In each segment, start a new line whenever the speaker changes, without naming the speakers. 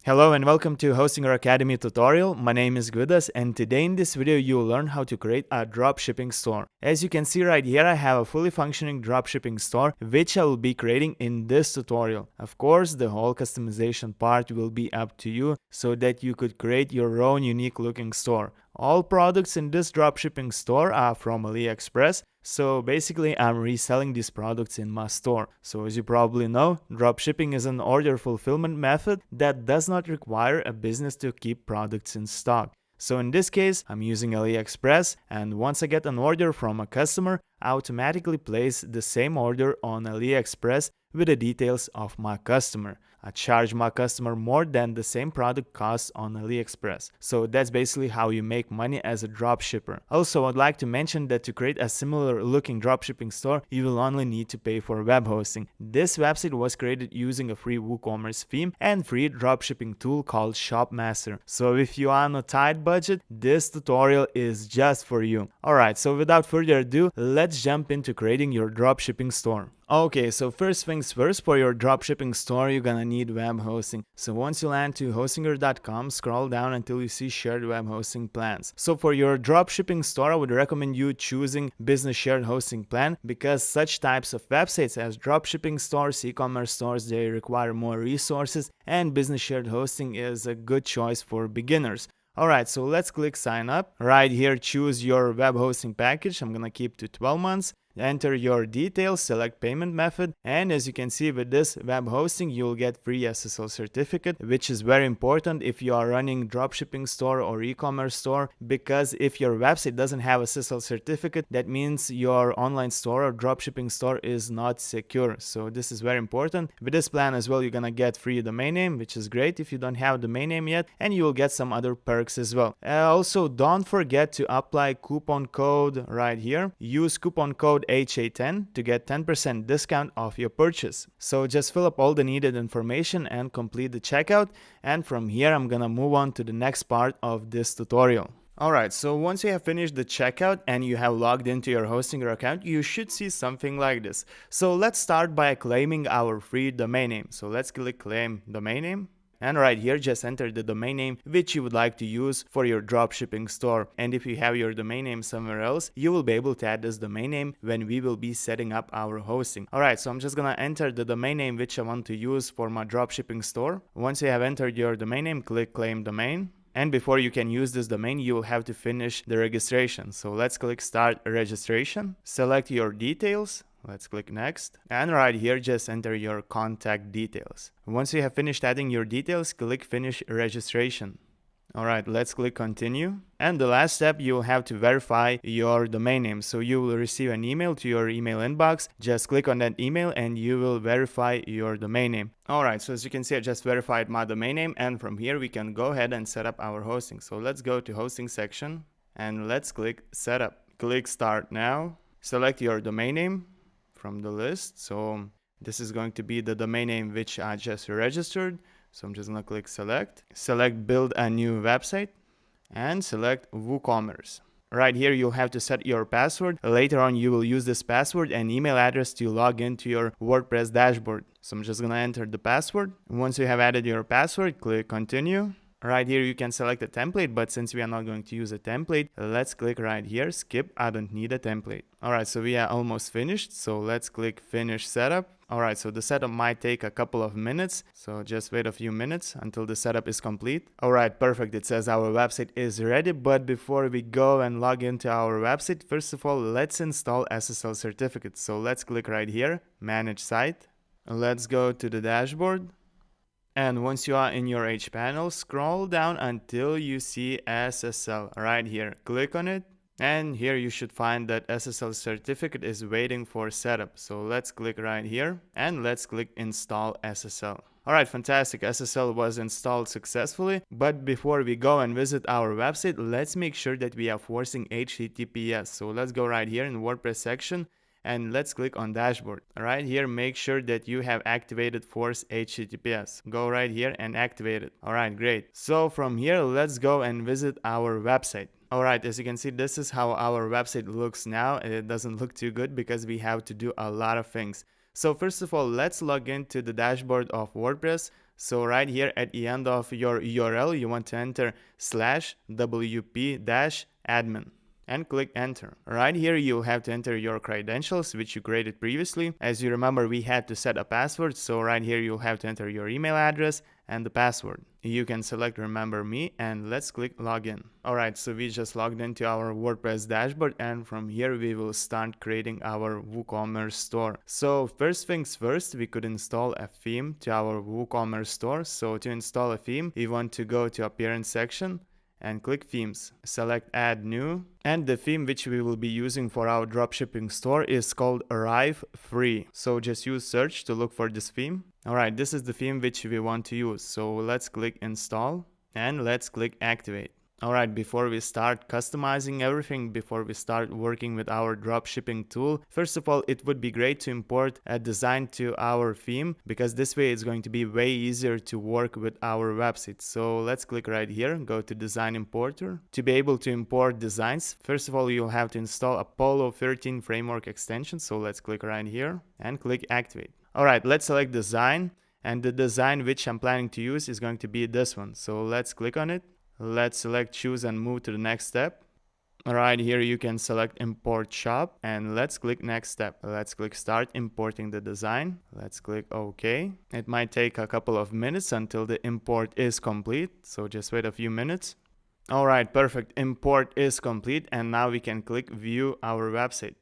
Hello and welcome to Hosting Your Academy tutorial. My name is Gudas and today in this video you will learn how to create a dropshipping store. As you can see right here, I have a fully functioning dropshipping store which I will be creating in this tutorial. Of course, the whole customization part will be up to you so that you could create your own unique looking store. All products in this dropshipping store are from AliExpress. So basically, I'm reselling these products in my store. So as you probably know, dropshipping is an order fulfillment method that does not require a business to keep products in stock. So in this case, I'm using AliExpress, and once I get an order from a customer, I automatically place the same order on AliExpress with the details of my customer. I charge my customer more than the same product costs on AliExpress. So that's basically how you make money as a dropshipper. Also, I'd like to mention that to create a similar looking dropshipping store, you will only need to pay for web hosting. This website was created using a free WooCommerce theme and free dropshipping tool called Shopmaster. So if you are on a tight budget, this tutorial is just for you. Alright, so without further ado, let's jump into creating your dropshipping store. Okay, so first things first, for your dropshipping store, you're gonna need web hosting. So once you land to hostinger.com, scroll down until you see shared web hosting plans. So for your dropshipping store, I would recommend you choosing business shared hosting plan because such types of websites as dropshipping stores, e-commerce stores, they require more resources, and business shared hosting is a good choice for beginners. Alright, so let's click sign up. Right here, choose your web hosting package. I'm gonna keep to 12 months. Enter your details, select payment method, and as you can see with this web hosting, you'll get free SSL certificate, which is very important if you are running dropshipping store or e-commerce store, because if your website doesn't have SSL certificate, that means your online store or dropshipping store is not secure. So this is very important. With this plan as well, you're gonna get free domain name, which is great if you don't have domain name yet, and you will get some other perks as well. Also, don't forget to apply coupon code right here. Use coupon code HA10 to get 10% discount off your purchase. So just fill up all the needed information and complete the checkout, and from here I'm gonna move on to the next part of this tutorial. Alright, so once you have finished the checkout and you have logged into your Hostinger account, you should see something like this. So let's start by claiming our free domain name. So let's click claim domain name. And right here, just enter the domain name which you would like to use for your dropshipping store. And if you have your domain name somewhere else, you will be able to add this domain name when we will be setting up our hosting. Alright, so I'm just gonna enter the domain name which I want to use for my dropshipping store. Once you have entered your domain name, click claim domain. And before you can use this domain, you will have to finish the registration. So let's click start registration. Select your details. Let's click next, and right here just enter your contact details. Once you have finished adding your details, click finish registration. Alright, let's click continue. And the last step, you'll have to verify your domain name. So you will receive an email to your email inbox. Just click on that email and you will verify your domain name. Alright, so as you can see, I just verified my domain name, and from here we can go ahead and set up our hosting. So let's go to hosting section and let's click setup. Click start now. Select your domain name from the list. So this is going to be the domain name which I just registered. So I'm just gonna click select build a new website, and select WooCommerce. Right here you'll have to set your password. Later on you will use this password and email address to log into your WordPress dashboard. So I'm just gonna enter the password. Once you have added your password, click continue. Right here you can select a template, but since we are not going to use a template, let's click right here, skip, I don't need a template. Alright, so we are almost finished, so let's click finish setup. Alright, so the setup might take a couple of minutes, so just wait a few minutes until the setup is complete. Alright, perfect, it says our website is ready, but before we go and log into our website, first of all, let's install SSL certificate. So let's click right here, manage site. Let's go to the dashboard. And once you are in your H panel, scroll down until you see SSL right here. Click on it, and here you should find that SSL certificate is waiting for setup. So let's click right here and let's click install SSL. Alright, fantastic, SSL was installed successfully, but before we go and visit our website, let's make sure that we are forcing HTTPS. So let's go right here in WordPress section and let's click on dashboard. Right here, make sure that you have activated force HTTPS. Go right here and activate it. Alright, great. So from here, let's go and visit our website. Alright, as you can see, this is how our website looks now. It doesn't look too good because we have to do a lot of things. So first of all, let's log into the dashboard of WordPress. So right here at the end of your URL, you want to enter /wp-admin and click enter. Right here you'll have to enter your credentials which you created previously. As you remember, we had to set a password, so right here you'll have to enter your email address and the password. You can select remember me and let's click login. Alright, so we just logged into our WordPress dashboard, and from here we will start creating our WooCommerce store. So first things first, we could install a theme to our WooCommerce store. So to install a theme, we want to go to appearance section and click themes. Select add new, and the theme which we will be using for our dropshipping store is called Arrive Free. So just use search to look for this theme. Alright, this is the theme which we want to use. So let's click install and let's click activate. Alright, before we start customizing everything, before we start working with our dropshipping tool, first of all, it would be great to import a design to our theme, because this way it's going to be way easier to work with our website. So let's click right here, go to design importer. To be able to import designs, first of all, you'll have to install Apollo 13 framework extension. So let's click right here and click activate. Alright, let's select design, and the design which I'm planning to use is going to be this one. So let's click on it. Let's select choose and move to the next step. Right here you can select import shop, and let's click next step. Let's click start importing the design. Let's click OK. It might take a couple of minutes until the import is complete, so just wait a few minutes. Alright, perfect. Import is complete, and now we can click view our website.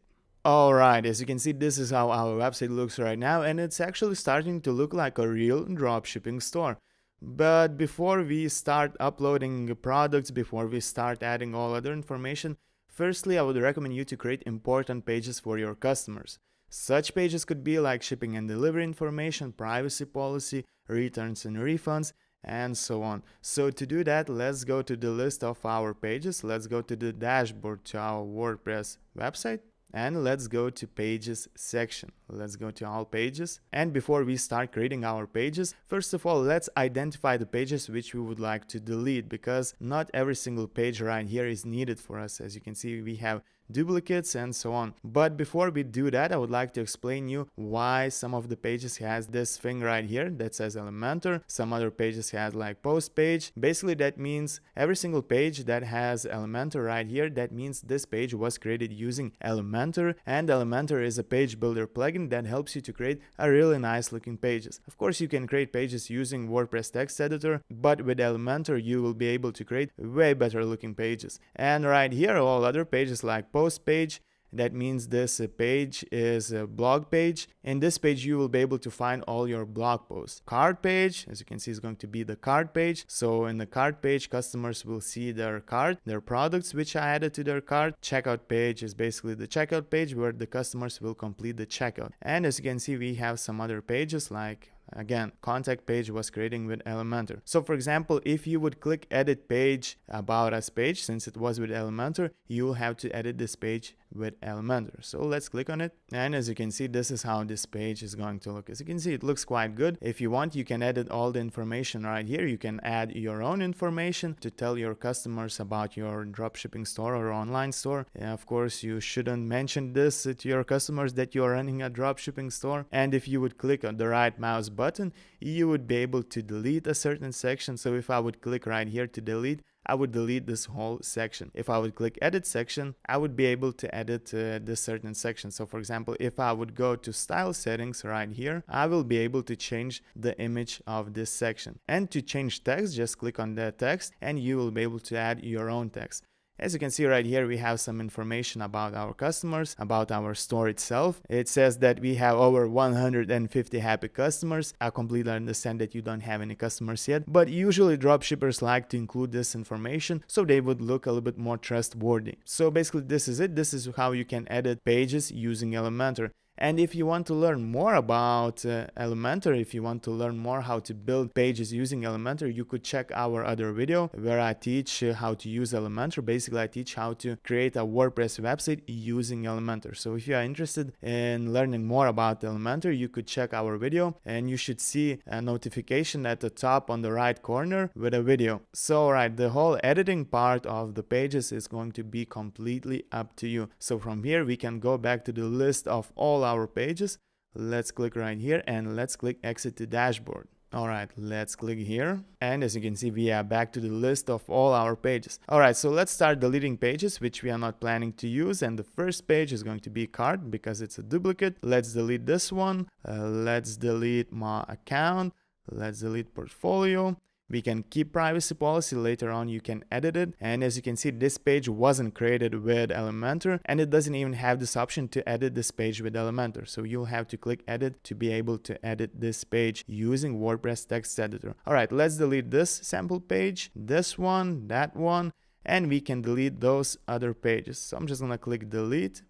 Alright, as you can see, this is how our website looks right now, and it's actually starting to look like a real dropshipping store. But before we start uploading products, before we start adding all other information, firstly I would recommend you to create important pages for your customers. Such pages could be like shipping and delivery information, privacy policy, returns and refunds, and so on. So to do that, let's go to the list of our pages. Let's go to the dashboard to our WordPress website. And let's go to pages section. Let's go to all pages. And before we start creating our pages, first of all, let's identify the pages which we would like to delete, because not every single page right here is needed for us. As you can see, we have duplicates and so on. But before we do that, I would like to explain you why some of the pages has this thing right here that says Elementor. Some other pages has like post page. Basically that means every single page that has Elementor right here, that means this page was created using Elementor, and Elementor is a page builder plugin that helps you to create a really nice looking pages. Of course, you can create pages using WordPress text editor, but with Elementor you will be able to create way better looking pages. And right here, all other pages like post page, that means this page is a blog page. In this page you will be able to find all your blog posts. Cart page, as you can see, is going to be the cart page. So in the cart page, customers will see their cart, their products which are added to their cart. Checkout page is basically the checkout page where the customers will complete the checkout. And as you can see, we have some other pages like, again, contact page was creating with Elementor. So for example, if you would click edit page, about us page, since it was with Elementor, you will have to edit this page with Elementor. So let's click on it, and as you can see, this is how this page is going to look. As you can see, it looks quite good. If you want, you can edit all the information right here. You can add your own information to tell your customers about your dropshipping store or online store. And of course, you shouldn't mention this to your customers that you are running a dropshipping store. And if you would click on the right mouse button, you would be able to delete a certain section. So if I would click right here to delete, I would delete this whole section. If I would click edit section, I would be able to edit this certain section. So for example, if I would go to style settings right here, I will be able to change the image of this section. And to change text, just click on the text and you will be able to add your own text. As you can see right here, we have some information about our customers, about our store itself. It says that we have over 150 happy customers. I completely understand that you don't have any customers yet, but usually dropshippers like to include this information so they would look a little bit more trustworthy. So basically this is it. This is how you can edit pages using Elementor. And if you want to learn more about Elementor, if you want to learn more how to build pages using Elementor, you could check our other video where I teach how to use Elementor. Basically, I teach how to create a WordPress website using Elementor. So if you are interested in learning more about Elementor, you could check our video, and you should see a notification at the top on the right corner with a video. So alright, the whole editing part of the pages is going to be completely up to you. So from here, we can go back to the list of all our pages. Let's click right here and let's click exit to dashboard. Alright, let's click here, and as you can see, we are back to the list of all our pages. Alright, so let's start deleting pages which we are not planning to use, and the first page is going to be cart because it's a duplicate. Let's delete this one. Let's delete my account. Let's delete portfolio. We can keep privacy policy, later on you can edit it, and as you can see, this page wasn't created with Elementor, and it doesn't even have this option to edit this page with Elementor, so you'll have to click edit to be able to edit this page using WordPress text editor. Alright, let's delete this sample page, this one, that one, and we can delete those other pages. So I'm just gonna click delete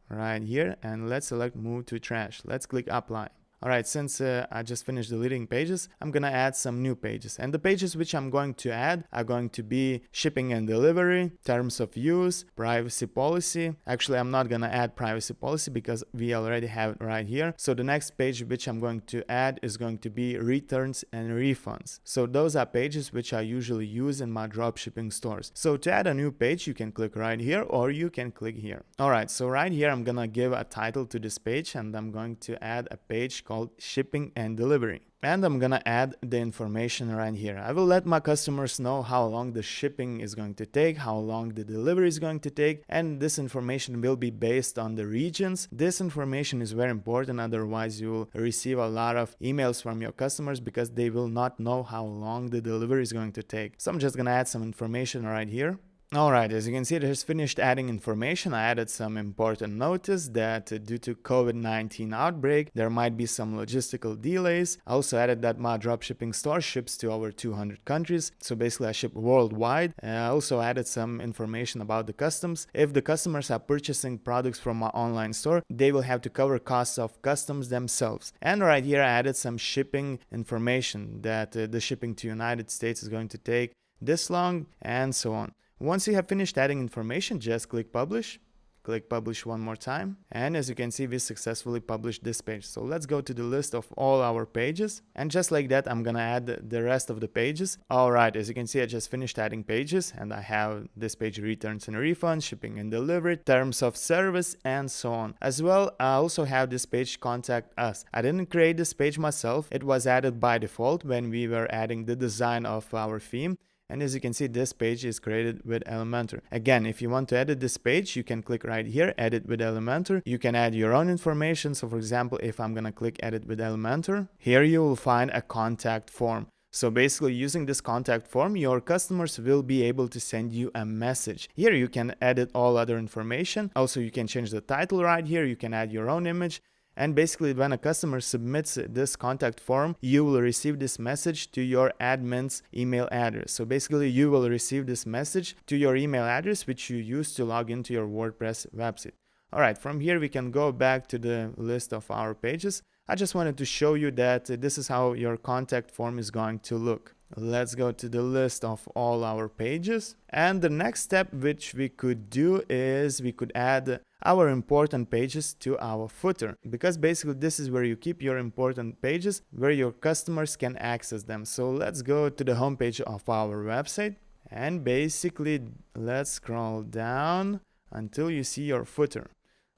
right here, and let's select move to trash. Let's click apply. Alright, since I just finished deleting pages, I'm gonna add some new pages. And the pages which I'm going to add are going to be shipping and delivery, terms of use, privacy policy. Actually, I'm not gonna add privacy policy because we already have it right here. So the next page which I'm going to add is going to be returns and refunds. So those are pages which I usually use in my dropshipping stores. So to add a new page, you can click right here or you can click here. Alright, so right here, I'm gonna give a title to this page, and I'm going to add a page called shipping and delivery, and I'm gonna add the information right here. I will let my customers know how long the shipping is going to take, how long the delivery is going to take, and this information will be based on the regions. This information is very important, otherwise you will receive a lot of emails from your customers because they will not know how long the delivery is going to take. So I'm just gonna add some information right here. Alright, as you can see, it has finished adding information. I added some important notice that due to COVID-19 outbreak, there might be some logistical delays. I also added that my dropshipping store ships to over 200 countries. So basically I ship worldwide. I also added some information about the customs. If the customers are purchasing products from my online store, they will have to cover costs of customs themselves. And right here I added some shipping information that the shipping to United States is going to take this long and so on. Once you have finished adding information, just click publish. Click publish one more time, and as you can see, we successfully published this page. So let's go to the list of all our pages, and just like that, I'm gonna add the rest of the pages. Alright, as you can see, I just finished adding pages, and I have this page returns and refunds, shipping and delivery, terms of service, and so on. As well, I also have this page contact us. I didn't create this page myself. It was added by default when we were adding the design of our theme. And as you can see, this page is created with Elementor. Again, if you want to edit this page, you can click right here, edit with Elementor. You can add your own information. So for example, if I'm gonna click edit with Elementor, here you will find a contact form. So basically, using this contact form, your customers will be able to send you a message. Here you can edit all other information. Also, you can change the title right here. You can add your own image. And basically, when a customer submits this contact form, you will receive this message to your admin's email address. So basically, you will receive this message to your email address, which you use to log into your WordPress website. Alright, from here, we can go back to the list of our pages. I just wanted to show you that this is how your contact form is going to look. Let's go to the list of all our pages. And the next step which we could do is we could add our important pages to our footer, because basically this is where you keep your important pages, where your customers can access them. So let's go to the homepage of our website, and basically let's scroll down until you see your footer.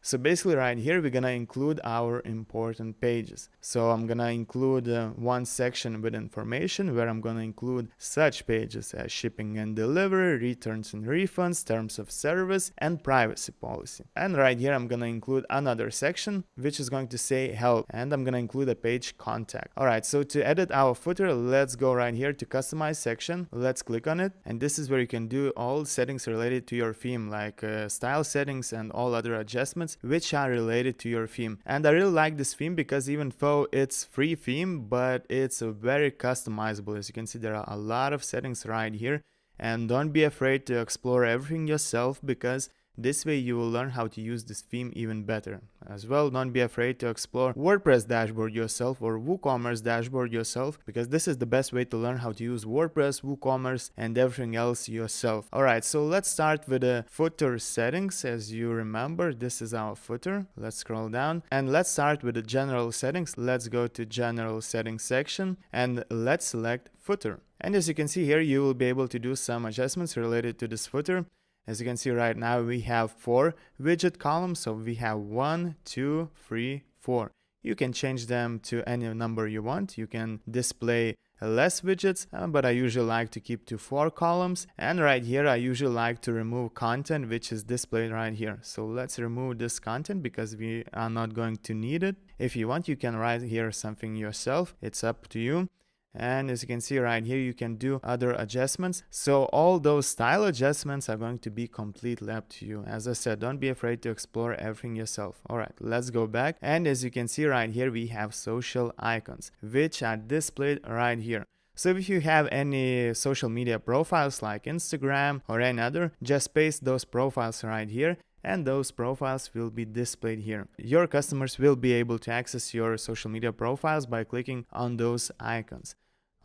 So basically right here, we're gonna include our important pages. So I'm gonna include one section with information where I'm gonna include such pages as shipping and delivery, returns and refunds, terms of service, and privacy policy. And right here, I'm gonna include another section which is going to say help, and I'm gonna include a page contact. Alright, so to edit our footer, let's go right here to customize section. Let's click on it, and this is where you can do all settings related to your theme, like style settings and all other adjustments which are related to your theme. And I really like this theme because even though it's free theme, but it's very customizable. As you can see, there are a lot of settings right here, and don't be afraid to explore everything yourself, because this way you will learn how to use this theme even better. As well, don't be afraid to explore WordPress dashboard yourself or WooCommerce dashboard yourself, because this is the best way to learn how to use WordPress, WooCommerce, and everything else yourself. Alright, so let's start with the footer settings. As you remember, this is our footer. Let's scroll down and let's start with the general settings. Let's go to general settings section and let's select footer. And as you can see here, you will be able to do some adjustments related to this footer. As you can see right now, we have 4 widget columns. So we have 1, 2, 3, 4. You can change them to any number you want. You can display less widgets, but I usually like to keep to 4 columns. And right here, I usually like to remove content which is displayed right here. So let's remove this content because we are not going to need it. If you want, you can write here something yourself. It's up to you. And as you can see right here, you can do other adjustments. So all those style adjustments are going to be completely up to you. As I said, don't be afraid to explore everything yourself. All right, let's go back. And as you can see right here, we have social icons, which are displayed right here. So if you have any social media profiles like Instagram or any other, just paste those profiles right here, and those profiles will be displayed here. Your customers will be able to access your social media profiles by clicking on those icons.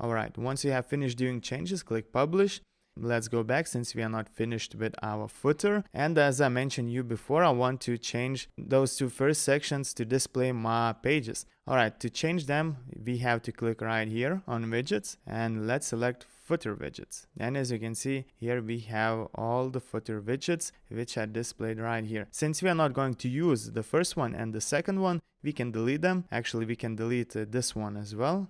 Alright, once you have finished doing changes, click publish. Let's go back since we are not finished with our footer. And as I mentioned you before, I want to change those 2 first sections to display my pages. Alright, to change them, we have to click right here on widgets and let's select footer widgets. And as you can see here, we have all the footer widgets which are displayed right here. Since we are not going to use the first one and the second one, we can delete them. Actually, we can delete this one as well.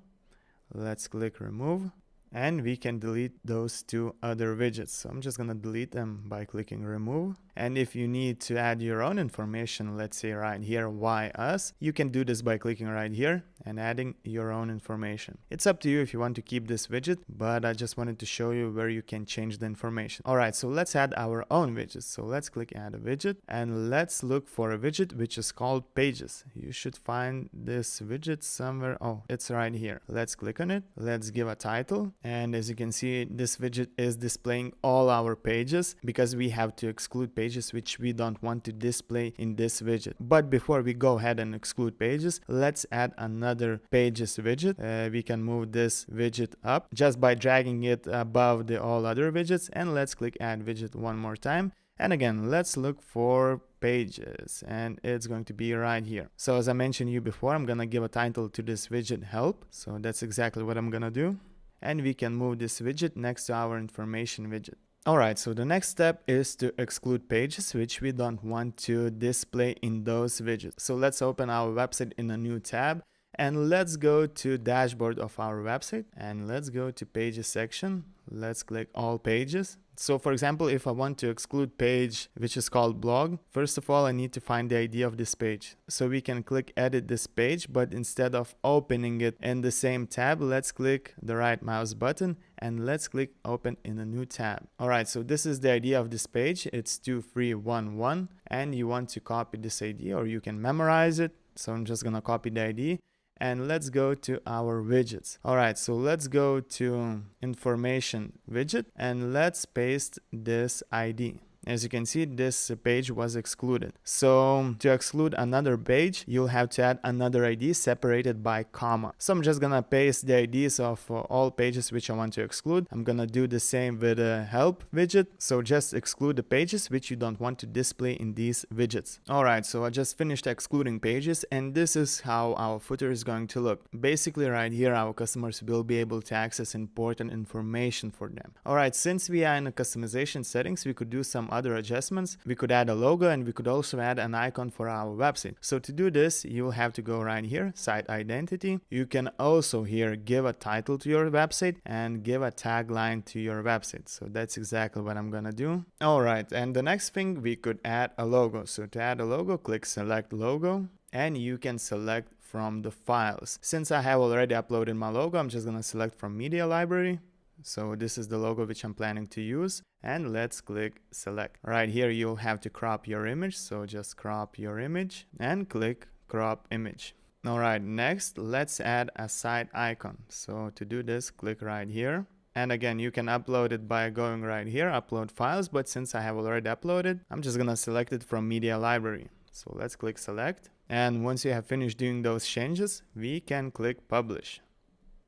Let's click remove. And we can delete those 2 other widgets. So I'm just gonna delete them by clicking remove. And if you need to add your own information, let's say right here, why us, you can do this by clicking right here and adding your own information. It's up to you if you want to keep this widget, but I just wanted to show you where you can change the information. All right, so let's add our own widget. So let's click add a widget and let's look for a widget which is called pages. You should find this widget somewhere. Oh, it's right here. Let's click on it. Let's give a title. And as you can see, this widget is displaying all our pages because we have to exclude pages which we don't want to display in this widget. But before we go ahead and exclude pages, let's add another pages widget. We can move this widget up just by dragging it above the all other widgets, and let's click add widget one more time. And again, let's look for pages and it's going to be right here. So as I mentioned you before, I'm gonna give a title to this widget help. So that's exactly what I'm gonna do. And we can move this widget next to our information widget. Alright, so the next step is to exclude pages which we don't want to display in those widgets. So let's open our website in a new tab and let's go to dashboard of our website and let's go to pages section. Let's click all pages. So for example, if I want to exclude page which is called blog, first of all I need to find the ID of this page. So we can click edit this page, but instead of opening it in the same tab, let's click the right mouse button and let's click open in a new tab. Alright, so this is the ID of this page. It's 2311 and you want to copy this ID or you can memorize it. So I'm just gonna copy the ID. And let's go to our widgets. Alright, so let's go to information widget and let's paste this ID. As you can see, this page was excluded. So to exclude another page, you'll have to add another ID separated by comma. So I'm just gonna paste the IDs of all pages which I want to exclude. I'm gonna do the same with the help widget. So just exclude the pages which you don't want to display in these widgets. Alright, so I just finished excluding pages and this is how our footer is going to look. Basically right here, our customers will be able to access important information for them. Alright, since we are in the customization settings, we could do some other adjustments. We could add a logo and we could also add an icon for our website. So to do this, you'll have to go right here, site identity. You can also here give a title to your website and give a tagline to your website. So that's exactly what I'm gonna do. Alright, and the next thing, we could add a logo. So to add a logo, click select logo and you can select from the files. Since I have already uploaded my logo, I'm just gonna select from media library. So this is the logo which I'm planning to use and let's click select. Right here you'll have to crop your image, so just crop your image and click crop image. Alright, next let's add a site icon. So to do this, click right here. And again, you can upload it by going right here, upload files, but since I have already uploaded, I'm just gonna select it from media library. So let's click select. And once you have finished doing those changes, we can click publish.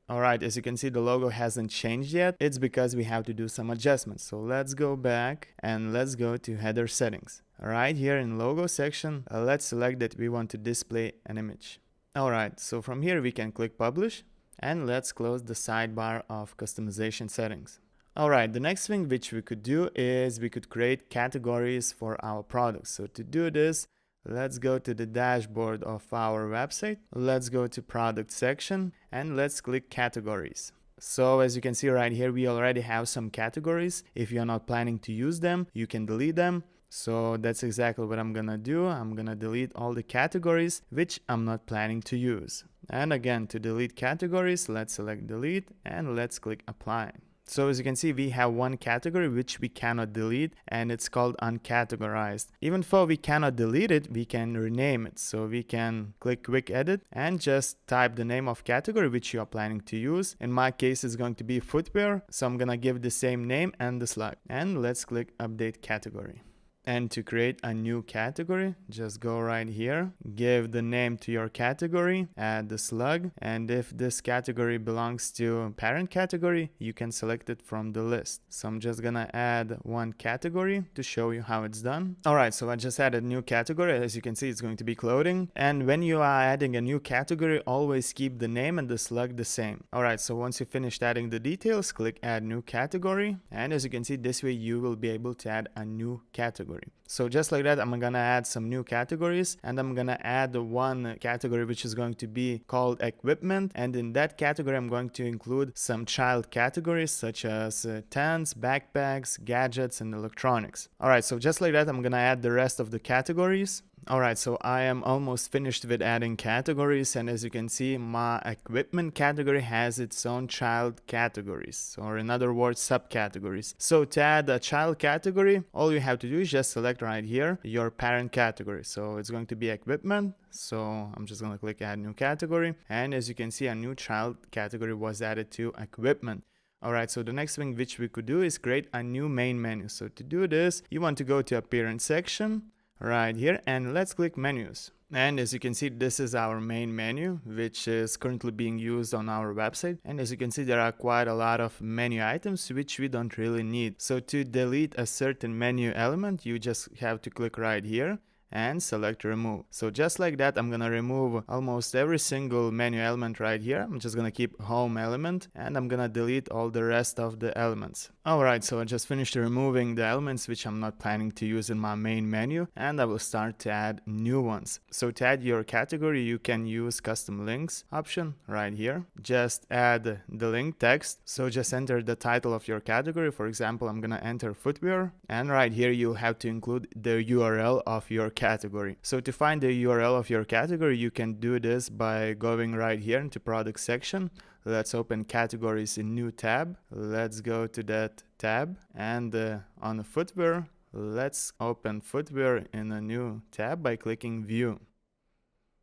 Alright, as you can see, the logo hasn't changed yet. It's because we have to do some adjustments. So let's go back and let's go to header settings. Right here in logo section, let's select that we want to display an image. Alright, so from here we can click publish and let's close the sidebar of customization settings. Alright, the next thing which we could do is we could create categories for our products. So to do this, let's go to the dashboard of our website. Let's go to product section and let's click categories. So as you can see right here, we already have some categories. If you're not planning to use them, you can delete them. So that's exactly what I'm gonna do. I'm gonna delete all the categories which I'm not planning to use. And again, to delete categories, let's select delete and let's click apply. So as you can see, we have one category which we cannot delete, and it's called uncategorized. Even though we cannot delete it, we can rename it. So we can click quick edit and just type the name of category which you are planning to use. In my case, it's going to be footwear. So I'm gonna give the same name and the slug. And let's click update category. And to create a new category, just go right here, give the name to your category, add the slug, and if this category belongs to a parent category, you can select it from the list. So I'm just gonna add one category to show you how it's done. Alright, so I just added a new category. As you can see, it's going to be clothing. And when you are adding a new category, always keep the name and the slug the same. Alright, so once you finished adding the details, click add new category. And as you can see, this way you will be able to add a new category. So just like that, I'm gonna add some new categories, and I'm gonna add one category which is going to be called equipment, and in that category I'm going to include some child categories such as tents, backpacks, gadgets, and electronics. Alright, so just like that, I'm gonna add the rest of the categories. Alright, so I am almost finished with adding categories, and as you can see, my equipment category has its own child categories, or in other words, subcategories. So to add a child category, all you have to do is just select right here your parent category. So it's going to be equipment. So I'm just going to click add new category, and as you can see, a new child category was added to equipment. Alright, so the next thing which we could do is create a new main menu. So to do this, you want to go to appearance section right here and let's click menus. And as you can see, this is our main menu, which is currently being used on our website. And as you can see, there are quite a lot of menu items which we don't really need. So to delete a certain menu element, you just have to click right here and select remove. So just like that, I'm gonna remove almost every single menu element right here. I'm just gonna keep home element, and I'm gonna delete all the rest of the elements. Alright, so I just finished removing the elements which I'm not planning to use in my main menu, and I will start to add new ones. So to add your category, you can use custom links option right here. Just add the link text. So just enter the title of your category. For example, I'm gonna enter footwear, and right here you'll have to include the URL of your category. So to find the URL of your category, you can do this by going right here into product section. Let's open categories in new tab. Let's go to that tab, and on footwear, let's open footwear in a new tab by clicking view.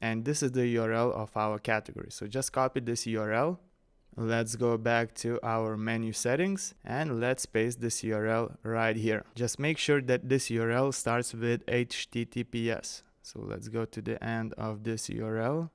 And this is the URL of our category. So just copy this URL. Let's go back to our menu settings and let's paste this URL right here. Just make sure that this URL starts with HTTPS. So let's go to the end of this URL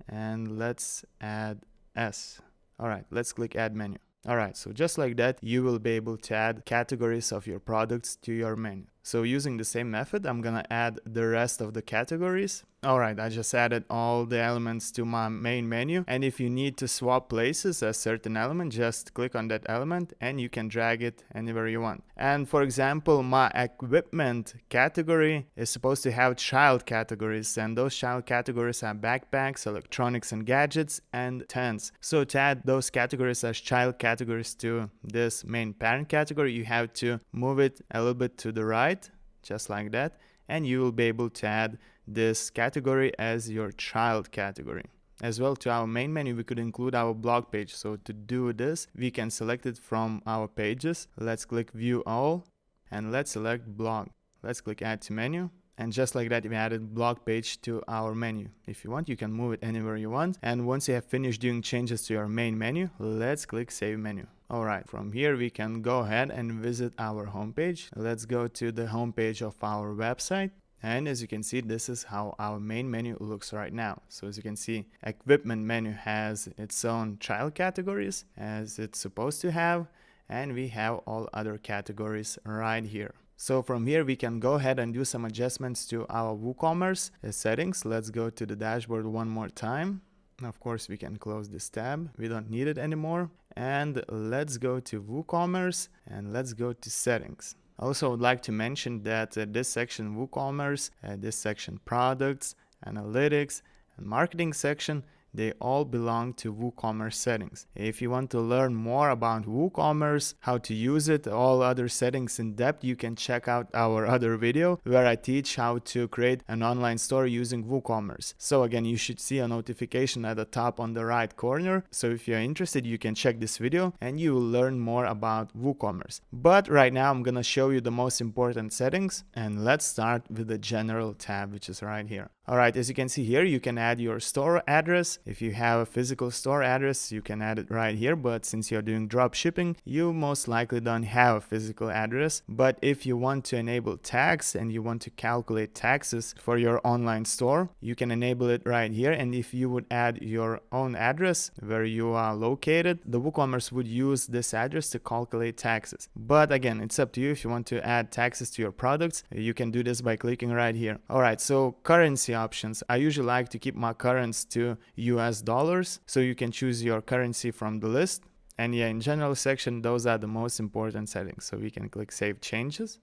and let's add S. Alright, let's click add menu. Alright, so just like that, you will be able to add categories of your products to your menu. So using the same method, I'm gonna add the rest of the categories. Alright, I just added all the elements to my main menu, and if you need to swap places a certain element, just click on that element and you can drag it anywhere you want. And for example, my equipment category is supposed to have child categories, and those child categories are backpacks, electronics and gadgets, and tents. So to add those categories as child categories to this main parent category, you have to move it a little bit to the right, just like that, and you will be able to add this category as your child category. As well, to our main menu, we could include our blog page. So to do this, we can select it from our pages. Let's click view all and let's select blog. Let's click add to menu. And just like that, we added blog page to our menu. If you want, you can move it anywhere you want. And once you have finished doing changes to your main menu, let's click save menu. Alright, from here we can go ahead and visit our homepage. Let's go to the homepage of our website. And as you can see, this is how our main menu looks right now. So as you can see, equipment menu has its own child categories as it's supposed to have. And we have all other categories right here. So from here, we can go ahead and do some adjustments to our WooCommerce settings. Let's go to the dashboard one more time. Of course, we can close this tab. We don't need it anymore. And let's go to WooCommerce and let's go to settings. Also, I would like to mention that this section WooCommerce, this section products, analytics, and marketing section, they all belong to WooCommerce settings. If you want to learn more about WooCommerce, how to use it, all other settings in depth, you can check out our other video where I teach how to create an online store using WooCommerce. So again, you should see a notification at the top on the right corner. So if you're interested, you can check this video and you will learn more about WooCommerce. But right now, I'm gonna show you the most important settings, and let's start with the general tab, which is right here. Alright, as you can see here, you can add your store address. If you have a physical store address, you can add it right here, but since you're doing drop shipping, you most likely don't have a physical address. But if you want to enable tax and you want to calculate taxes for your online store, you can enable it right here. And if you would add your own address where you are located, the WooCommerce would use this address to calculate taxes. But again, it's up to you. If you want to add taxes to your products, you can do this by clicking right here. Alright, so currency options. I usually like to keep my currency to US dollars, so you can choose your currency from the list. And yeah, in general section, those are the most important settings. So we can click save changes.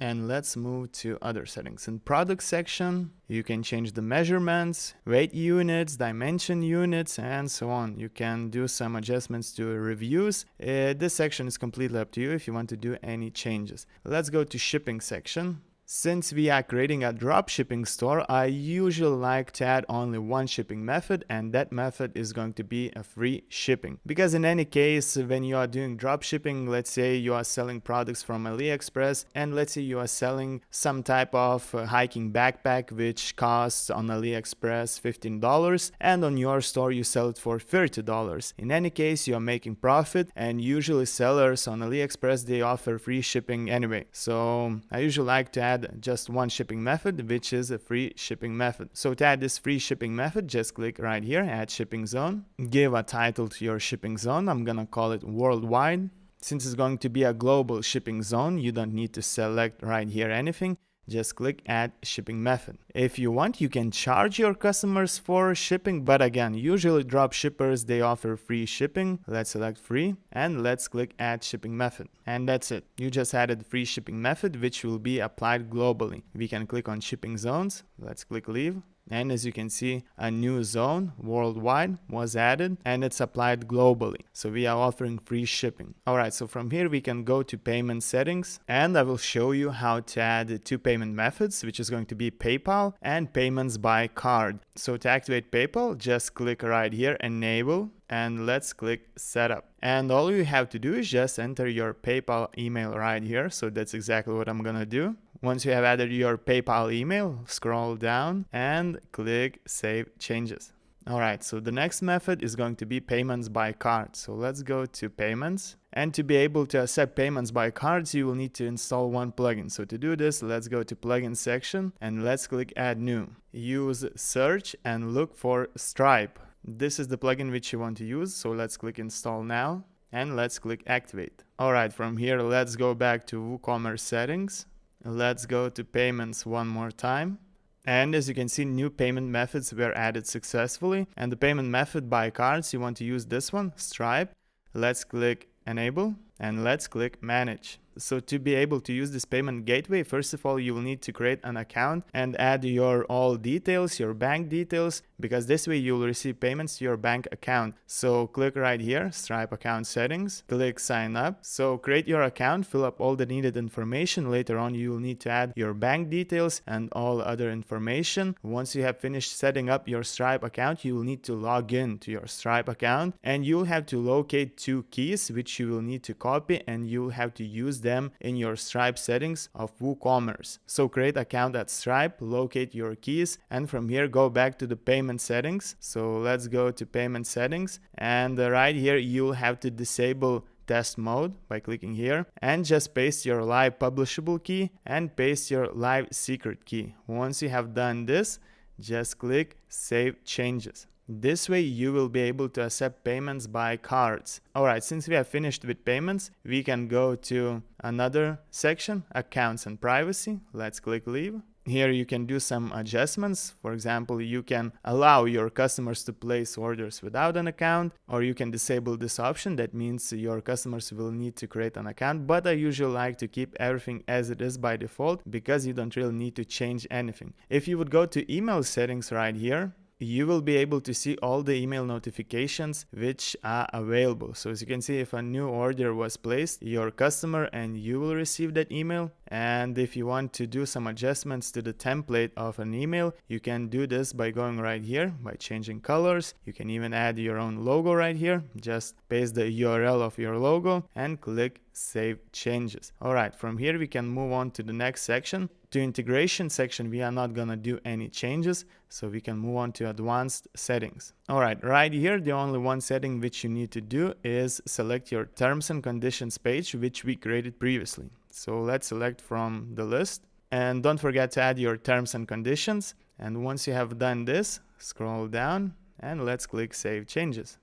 And let's move to other settings. In product section, you can change the measurements, weight units, dimension units, and so on. You can do some adjustments to reviews. This section is completely up to you if you want to do any changes. Let's go to shipping section. Since we are creating a dropshipping store, I usually like to add only one shipping method, and that method is going to be a free shipping. Because in any case, when you are doing dropshipping, let's say you are selling products from AliExpress, and let's say you are selling some type of hiking backpack which costs on AliExpress $15, and on your store you sell it for $30. In any case, you are making profit, and usually sellers on AliExpress, they offer free shipping anyway. So I usually like to add just one shipping method, which is a free shipping method. So to add this free shipping method, just click right here, add shipping zone, give a title to your shipping zone. I'm gonna call it worldwide. Since it's going to be a global shipping zone, you don't need to select right here anything. Just click add shipping method. If you want, you can charge your customers for shipping, but again, usually drop shippers, they offer free shipping. Let's select free and let's click add shipping method. And that's it. You just added free shipping method, which will be applied globally. We can click on shipping zones. Let's click leave. And as you can see, a new zone worldwide was added and it's applied globally. So we are offering free shipping. Alright, so from here we can go to payment settings, and I will show you how to add two payment methods, which is going to be PayPal and payments by card. So to activate PayPal, just click right here, enable, and let's click setup. And all you have to do is just enter your PayPal email right here. So that's exactly what I'm gonna do. Once you have added your PayPal email, scroll down and click Save Changes. Alright, so the next method is going to be payments by card. So let's go to payments. And to be able to accept payments by cards, you will need to install one plugin. So to do this, let's go to plugin section and let's click add new. Use search and look for Stripe. This is the plugin which you want to use. So let's click install now and let's click activate. Alright, from here, let's go back to WooCommerce settings. Let's go to payments one more time. And as you can see, new payment methods were added successfully. And the payment method by cards, you want to use this one, Stripe. Let's click enable and let's click manage. So to be able to use this payment gateway, first of all, you will need to create an account and add your all details, your bank details, because this way you will receive payments to your bank account. So click right here, Stripe account settings, click sign up. So create your account, fill up all the needed information. Later on, you will need to add your bank details and all other information. Once you have finished setting up your Stripe account, you will need to log in to your Stripe account, and you'll have to locate two keys, which you will need to copy, and you'll have to use them in your Stripe settings of WooCommerce. So create account at Stripe, locate your keys, and from here go back to the payment settings. So let's go to payment settings, and right here you'll have to disable test mode by clicking here, and just paste your live publishable key and paste your live secret key. Once you have done this, just click save changes. This way you will be able to accept payments by cards. Alright, since we have finished with payments, we can go to another section, accounts and privacy. Let's click leave. Here you can do some adjustments. For example, you can allow your customers to place orders without an account, or you can disable this option. That means your customers will need to create an account, but I usually like to keep everything as it is by default because you don't really need to change anything. If you would go to email settings right here, you will be able to see all the email notifications which are available. So as you can see, if a new order was placed, your customer and you will receive that email. And if you want to do some adjustments to the template of an email, you can do this by going right here, by changing colors. You can even add your own logo right here. Just paste the URL of your logo and click Save Changes. Alright, from here we can move on to the next section. To integration section, we are not gonna do any changes, so we can move on to advanced settings. Alright, right here, the only one setting which you need to do is select your terms and conditions page, which we created previously. So let's select from the list, and don't forget to add your terms and conditions. And once you have done this, scroll down and let's click Save Changes.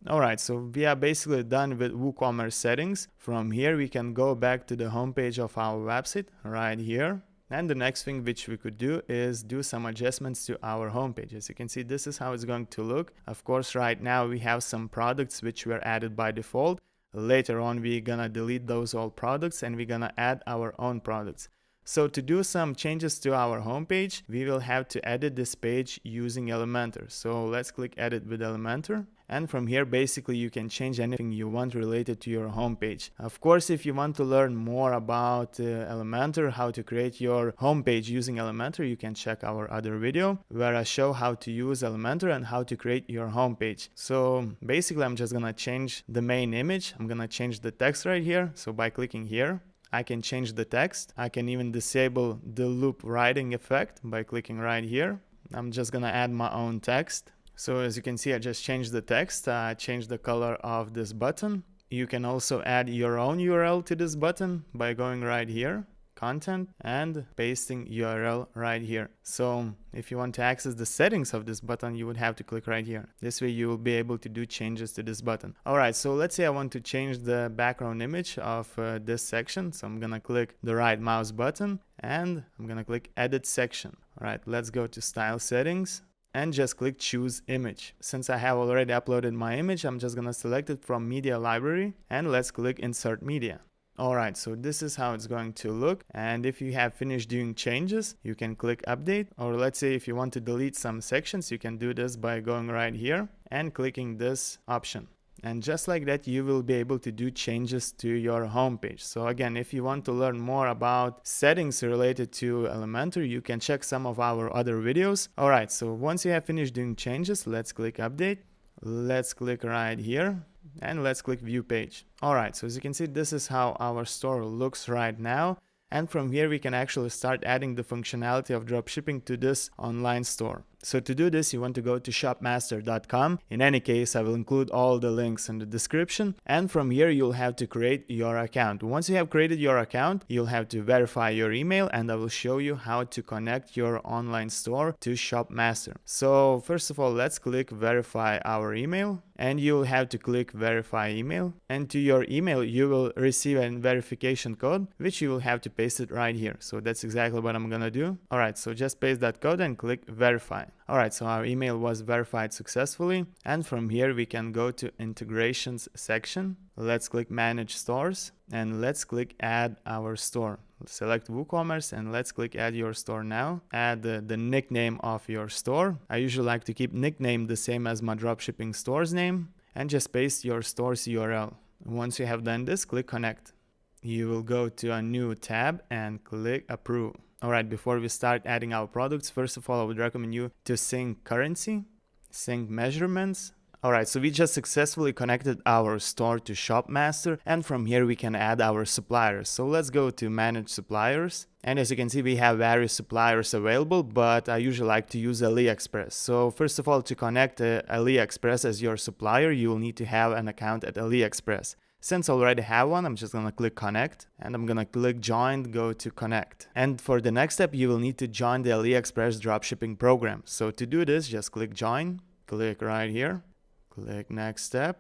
Alright, so we are basically done with WooCommerce settings. From here we can go back to the homepage of our website right here. And the next thing which we could do is do some adjustments to our homepage. As you can see, this is how it's going to look. Of course, right now we have some products which were added by default. Later on, we're gonna delete those old products and we're gonna add our own products. So to do some changes to our homepage, we will have to edit this page using Elementor. So let's click Edit with Elementor. And from here, basically, you can change anything you want related to your homepage. Of course, if you want to learn more about Elementor, how to create your homepage using Elementor, you can check our other video where I show how to use Elementor and how to create your homepage. So basically, I'm just gonna change the main image. I'm gonna change the text right here. So by clicking here, I can change the text. I can even disable the loop writing effect by clicking right here. I'm just gonna add my own text. So as you can see, I just changed the text. I changed the color of this button. You can also add your own URL to this button by going right here, content, and pasting URL right here. So if you want to access the settings of this button, you would have to click right here. This way you will be able to do changes to this button. Alright, so let's say I want to change the background image of this section. So I'm gonna click the right mouse button and I'm gonna click Edit Section. Alright, let's go to Style Settings and just click Choose Image. Since I have already uploaded my image, I'm just gonna select it from Media Library and let's click Insert Media. Alright, so this is how it's going to look. And if you have finished doing changes, you can click Update. Or let's say if you want to delete some sections, you can do this by going right here and clicking this option. And just like that, you will be able to do changes to your homepage. So again, if you want to learn more about settings related to Elementor, you can check some of our other videos. Alright, so once you have finished doing changes, let's click Update. Let's click right here and let's click View Page. Alright, so as you can see, this is how our store looks right now. And from here, we can actually start adding the functionality of dropshipping to this online store. So to do this, you want to go to shopmaster.com. In any case, I will include all the links in the description. And from here, you'll have to create your account. Once you have created your account, you'll have to verify your email, and I will show you how to connect your online store to Shopmaster. So first of all, let's click Verify our email. And you'll have to click Verify Email. And to your email, you will receive a verification code, which you will have to paste it right here. So that's exactly what I'm gonna do. Alright, so just paste that code and click Verify. Alright, so our email was verified successfully. And from here, we can go to Integrations section. Let's click Manage Stores and let's click Add Our Store. Select WooCommerce and let's click Add Your Store now. Add the nickname of your store. I usually like to keep nickname the same as my dropshipping store's name and just paste your store's URL. Once you have done this, click Connect. You will go to a new tab and click Approve. Alright, before we start adding our products, first of all, I would recommend you to sync currency, sync measurements. Alright, so we just successfully connected our store to Shopmaster, and from here we can add our suppliers. So let's go to Manage Suppliers. And as you can see, we have various suppliers available, but I usually like to use AliExpress. So first of all, to connect AliExpress as your supplier, you will need to have an account at AliExpress. Since I already have one, I'm just gonna click Connect and I'm gonna click Join, go to Connect. And for the next step, you will need to join the AliExpress dropshipping program. So to do this, just click Join, click right here, click Next Step,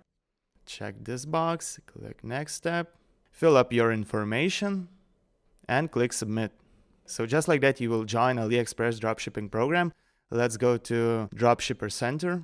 check this box, click Next Step, fill up your information and click Submit. So just like that, you will join AliExpress dropshipping program. Let's go to Dropshipper Center.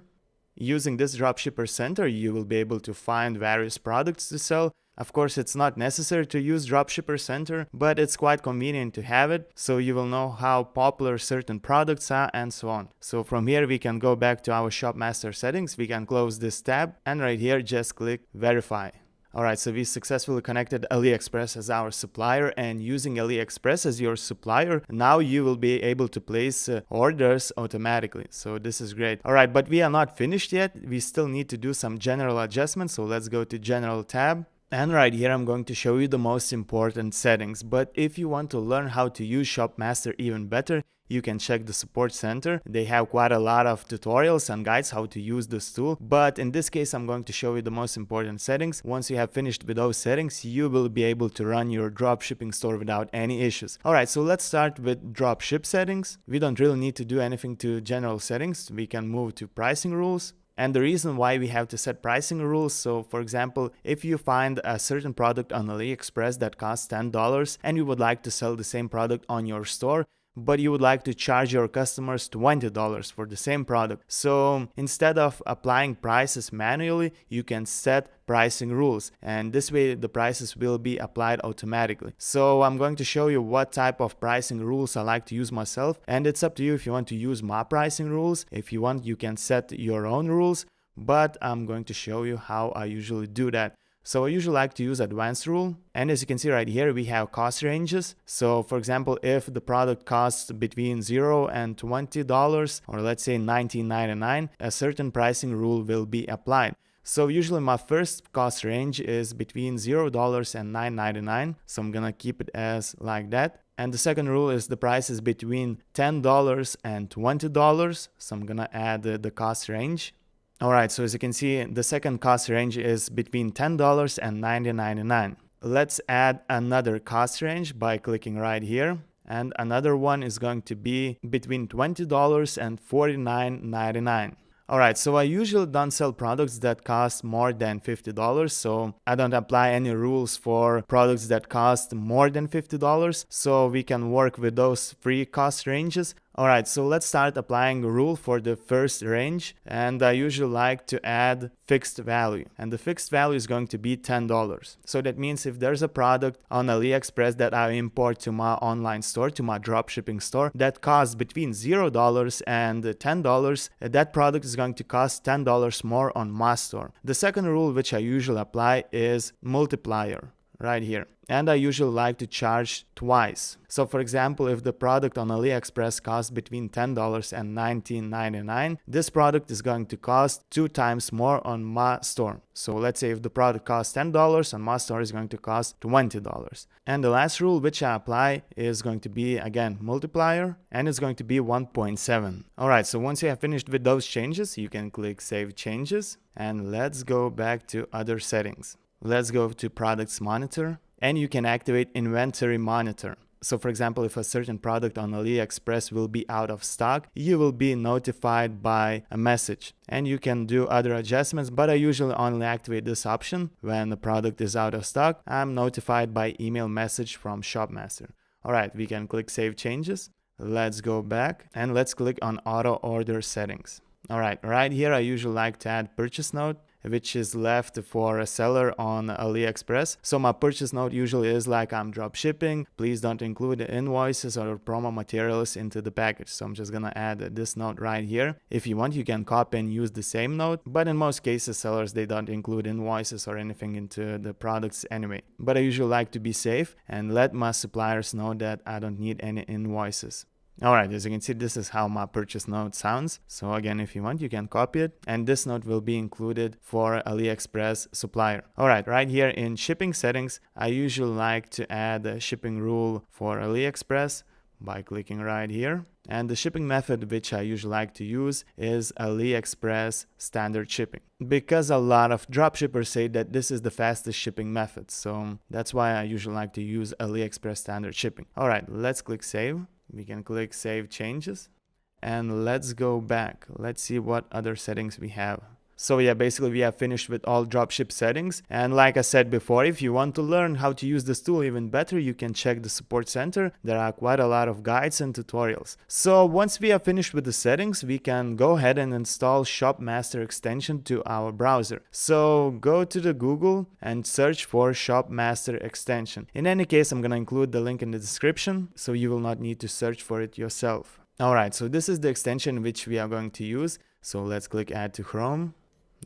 Using this Dropshipper Center, you will be able to find various products to sell. Of course, it's not necessary to use Dropshipper Center, but it's quite convenient to have it, so you will know how popular certain products are and so on. So from here, we can go back to our Shop Master settings. We can close this tab, and right here, just click Verify. Alright, so we successfully connected AliExpress as our supplier, and using AliExpress as your supplier, now you will be able to place orders automatically. So this is great. Alright, but we are not finished yet. We still need to do some general adjustments. So let's go to General tab. And right here, I'm going to show you the most important settings. But if you want to learn how to use ShopMaster even better, you can check the support center. They have quite a lot of tutorials and guides how to use this tool. But in this case, I'm going to show you the most important settings. Once you have finished with those settings, you will be able to run your dropshipping store without any issues. Alright, so let's start with dropship settings. We don't really need to do anything to general settings. We can move to pricing rules. And the reason why we have to set pricing rules, so for example, if you find a certain product on AliExpress that costs $10 and you would like to sell the same product on your store, but you would like to charge your customers $20 for the same product. So instead of applying prices manually, you can set pricing rules, and this way the prices will be applied automatically. So I'm going to show you what type of pricing rules I like to use myself, and it's up to you if you want to use my pricing rules. If you want, you can set your own rules, but I'm going to show you how I usually do that. So I usually like to use advanced rule, and as you can see right here, we have cost ranges. So for example, if the product costs between $0 and $20, or let's say $19.99, a certain pricing rule will be applied. So usually my first cost range is between $0 and $9.99, so I'm gonna keep it as like that. And the second rule is the price is between $10 and $20, so I'm gonna add the cost range. Alright, so as you can see, the second cost range is between $10 and $9.99. Let's add another cost range by clicking right here. And another one is going to be between $20 and $49.99. Alright, so I usually don't sell products that cost more than $50, so I don't apply any rules for products that cost more than $50, so we can work with those three cost ranges. Alright, so let's start applying a rule for the first range, and I usually like to add fixed value, and the fixed value is going to be $10. So that means if there's a product on AliExpress that I import to my online store, to my dropshipping store, that costs between $0 and $10, that product is going to cost $10 more on my store. The second rule which I usually apply is multiplier. Right here. And I usually like to charge twice. So for example, if the product on AliExpress costs between $10 and $19.99, this product is going to cost 2 times more on my store. So let's say if the product costs $10, on my store is going to cost $20. And the last rule which I apply is going to be, again, multiplier, and it's going to be 1.7. Alright, so once you have finished with those changes, you can click Save Changes, and let's go back to other settings. Let's go to Products Monitor, and you can activate Inventory Monitor. So for example, if a certain product on AliExpress will be out of stock, you will be notified by a message. And you can do other adjustments, but I usually only activate this option when the product is out of stock. I'm notified by email message from ShopMaster. Alright, we can click Save Changes. Let's go back and let's click on Auto Order Settings. Alright, right here I usually like to add purchase note, which is left for a seller on AliExpress. So my purchase note usually is like, I'm drop shipping, please don't include invoices or promo materials into the package. So I'm just gonna add this note right here. If you want, you can copy and use the same note, but in most cases sellers, they don't include invoices or anything into the products anyway. But I usually like to be safe and let my suppliers know that I don't need any invoices. Alright, as you can see, this is how my purchase note sounds. So again, if you want, you can copy it, and this note will be included for AliExpress supplier. Alright, right here in shipping settings, I usually like to add a shipping rule for AliExpress by clicking right here. And the shipping method which I usually like to use is AliExpress standard shipping, because a lot of dropshippers say that this is the fastest shipping method. So that's why I usually like to use AliExpress standard shipping. Alright, let's click Save. We can click Save Changes, and let's go back. Let's see what other settings we have. So yeah, basically we have finished with all dropship settings. And like I said before, if you want to learn how to use this tool even better, you can check the support center. There are quite a lot of guides and tutorials. So once we have finished with the settings, we can go ahead and install Shopmaster extension to our browser. So go to the Google and search for Shopmaster extension. In any case, I'm going to include the link in the description, so you will not need to search for it yourself. Alright, so this is the extension which we are going to use. So let's click Add to Chrome.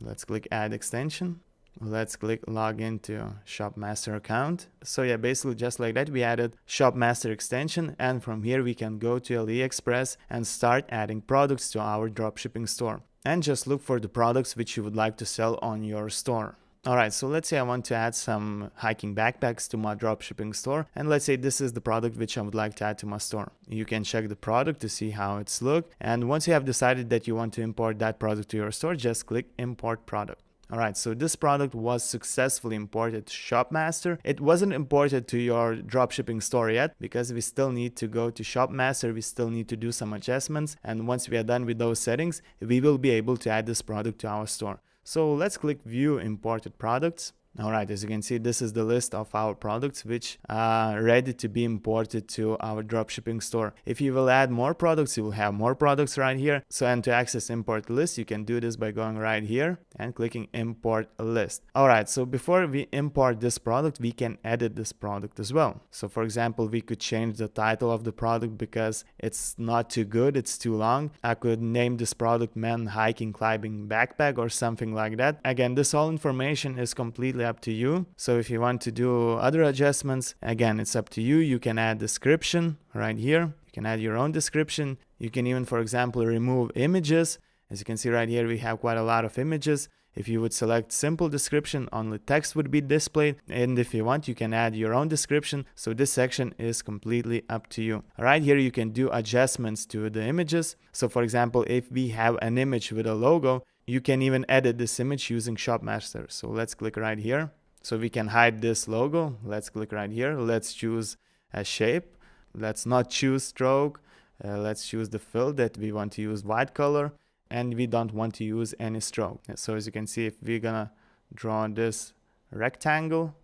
Let's click Add Extension. Let's click Log into Shopmaster account. So yeah, basically just like that, we added Shopmaster extension, and from here we can go to AliExpress and start adding products to our dropshipping store. And just look for the products which you would like to sell on your store. Alright, so let's say I want to add some hiking backpacks to my dropshipping store, and let's say this is the product which I would like to add to my store. You can check the product to see how it's look, and once you have decided that you want to import that product to your store, just click Import Product. Alright, so this product was successfully imported to Shopmaster. It wasn't imported to your dropshipping store yet because we still need to go to Shopmaster, we still need to do some adjustments, and once we are done with those settings, we will be able to add this product to our store. So let's click View Imported Products. Alright, as you can see, this is the list of our products which are ready to be imported to our dropshipping store. If you will add more products, you will have more products right here. So, and to access import list, you can do this by going right here and clicking Import List. Alright, so before we import this product, we can edit this product as well. So for example, we could change the title of the product because it's not too good, it's too long. I could name this product Men Hiking Climbing Backpack or something like that. Again, this all information is completely up to you. So if you want to do other adjustments, again, it's up to you. You can add description right here. You can add your own description. You can even, for example, remove images. As you can see right here, we have quite a lot of images. If you would select simple description, only text would be displayed. And if you want, you can add your own description. So this section is completely up to you. Right here, you can do adjustments to the images. So for example, if we have an image with a logo, you can even edit this image using Shopmaster. So let's click right here. So we can hide this logo. Let's click right here. Let's choose a shape. Let's not choose stroke. Let's choose the fill that we want to use white color. And we don't want to use any stroke. So as you can see, if we're gonna draw this rectangle,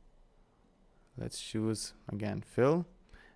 let's choose again fill.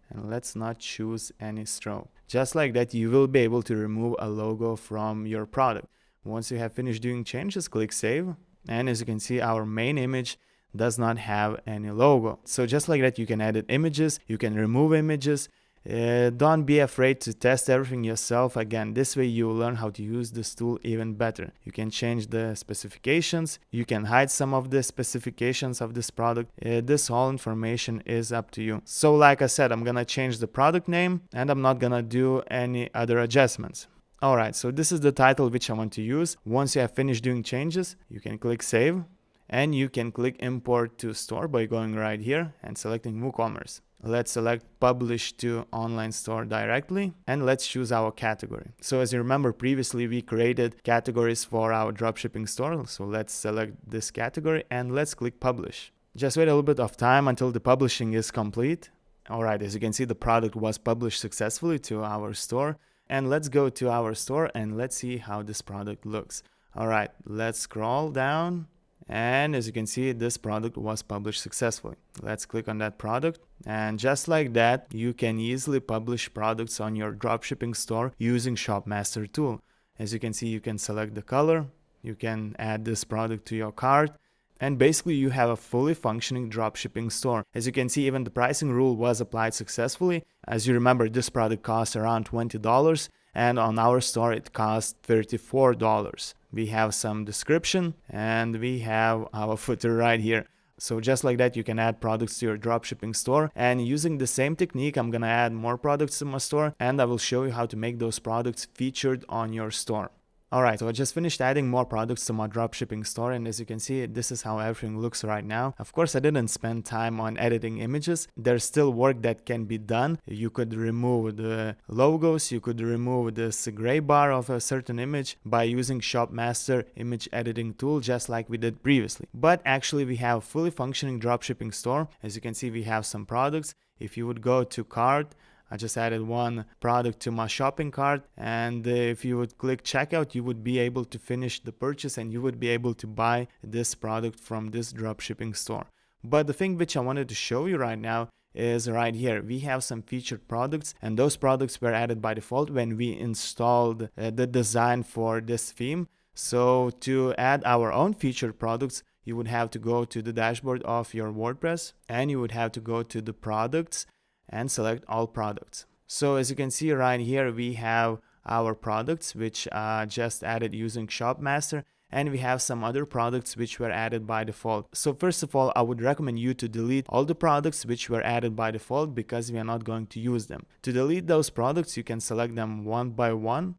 And let's not choose any stroke. Just like that, you will be able to remove a logo from your product. Once you have finished doing changes, click Save. And as you can see, our main image does not have any logo. So just like that, you can edit images, you can remove images. Don't be afraid to test everything yourself. Again, this way you will learn how to use this tool even better. You can change the specifications, you can hide some of the specifications of this product. This whole information is up to you. So like I said, I'm gonna change the product name and I'm not gonna do any other adjustments. Alright, so this is the title which I want to use. Once you have finished doing changes, you can click Save and you can click Import to Store by going right here and selecting WooCommerce. Let's select Publish to Online Store directly and let's choose our category. So as you remember, previously we created categories for our dropshipping store. So let's select this category and let's click Publish. Just wait a little bit of time until the publishing is complete. Alright, as you can see, the product was published successfully to our store. And let's go to our store and let's see how this product looks. Alright, let's scroll down. And as you can see, this product was published successfully. Let's click on that product. And just like that, you can easily publish products on your dropshipping store using Shopmaster tool. As you can see, you can select the color. You can add this product to your cart. And basically you have a fully functioning dropshipping store. As you can see, even the pricing rule was applied successfully. As you remember, this product cost around $20 and on our store it cost $34. We have some description and we have our footer right here. So just like that, you can add products to your dropshipping store, and using the same technique, I'm gonna add more products to my store and I will show you how to make those products featured on your store. Alright, so I just finished adding more products to my dropshipping store, and as you can see, this is how everything looks right now. Of course, I didn't spend time on editing images. There's still work that can be done. You could remove the logos, you could remove this gray bar of a certain image by using Shopmaster image editing tool, just like we did previously. But actually, we have a fully functioning dropshipping store. As you can see, we have some products. If you would go to cart, I just added one product to my shopping cart, and if you would click checkout, you would be able to finish the purchase and you would be able to buy this product from this dropshipping store. But the thing which I wanted to show you right now is right here. We have some featured products, and those products were added by default when we installed the design for this theme. So to add our own featured products, you would have to go to the dashboard of your WordPress, and you would have to go to the products and select all products. So as you can see right here, we have our products which are just added using Shopmaster, and we have some other products which were added by default. So first of all, I would recommend you to delete all the products which were added by default because we are not going to use them. To delete those products, you can select them one by one,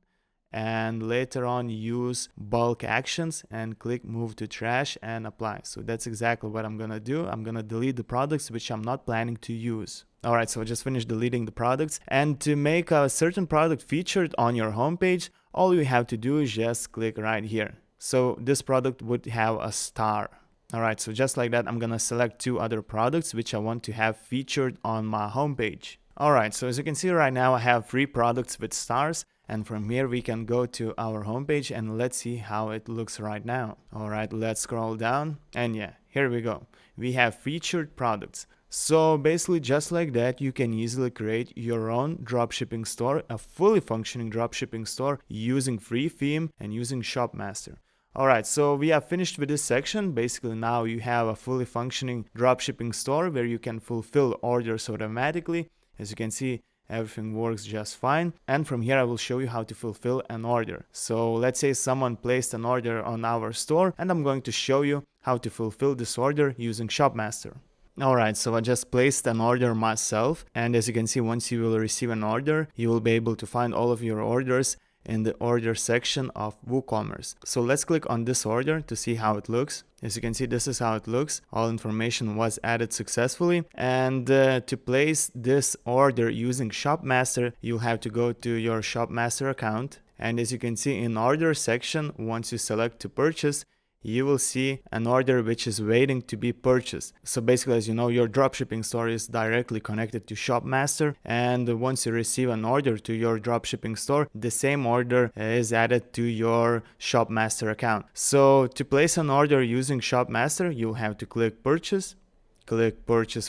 and later on use bulk actions and click move to trash and apply. So that's exactly what I'm gonna do. I'm gonna delete the products which I'm not planning to use. Alright, so I just finished deleting the products, and to make a certain product featured on your homepage, all you have to do is just click right here. So this product would have a star. Alright, so just like that, I'm gonna select two other products which I want to have featured on my homepage. Alright, so as you can see right now, I have 3 products with stars. And from here we can go to our homepage and let's see how it looks right now. Alright, let's scroll down, and yeah, here we go. We have featured products. So basically just like that, you can easily create your own dropshipping store, a fully functioning dropshipping store using free theme and using Shopmaster. Alright, so we have finished with this section. Basically now you have a fully functioning dropshipping store where you can fulfill orders automatically. As you can see, everything works just fine, and from here I will show you how to fulfill an order. So let's say someone placed an order on our store, and I'm going to show you how to fulfill this order using Shopmaster. Alright, so I just placed an order myself, and as you can see, once you will receive an order, you will be able to find all of your orders in the order section of WooCommerce. So let's click on this order to see how it looks. As you can see, this is how it looks. All information was added successfully, and to place this order using Shopmaster, you'll have to go to your Shopmaster account, and as you can see in order section, once you select to purchase, you will see an order which is waiting to be purchased. So basically, as you know, your dropshipping store is directly connected to Shopmaster, and once you receive an order to your dropshipping store, the same order is added to your Shopmaster account. So to place an order using Shopmaster, you'll have to click purchase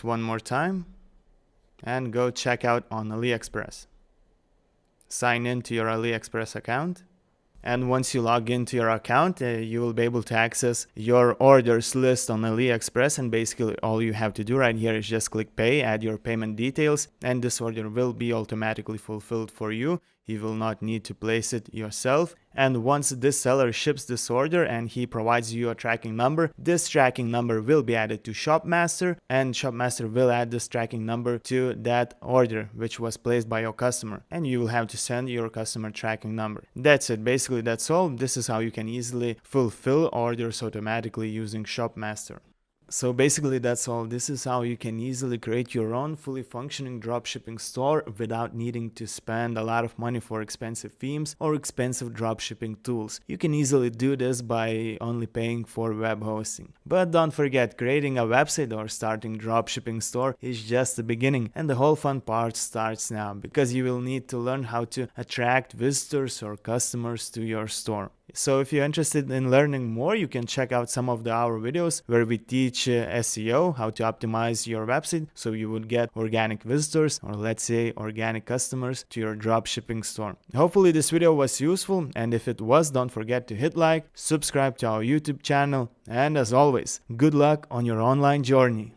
one more time, and go check out on AliExpress. Sign in to your AliExpress account. And once you log into your account, you will be able to access your orders list on AliExpress, and basically all you have to do right here is just click pay, add your payment details, and this order will be automatically fulfilled for you. You will not need to place it yourself. And once this seller ships this order and he provides you a tracking number, this tracking number will be added to Shopmaster, and Shopmaster will add this tracking number to that order which was placed by your customer, and you will have to send your customer tracking number. That's it. Basically that's all. This is how you can easily fulfill orders automatically using Shopmaster. So basically that's all. This is how you can easily create your own fully functioning dropshipping store without needing to spend a lot of money for expensive themes or expensive dropshipping tools. You can easily do this by only paying for web hosting. But don't forget, creating a website or starting dropshipping store is just the beginning, and the whole fun part starts now, because you will need to learn how to attract visitors or customers to your store. So if you're interested in learning more, you can check out some of our videos where we teach SEO, how to optimize your website so you would get organic visitors, or let's say organic customers, to your dropshipping store. Hopefully this video was useful, and if it was, don't forget to hit like, subscribe to our YouTube channel, and as always, good luck on your online journey.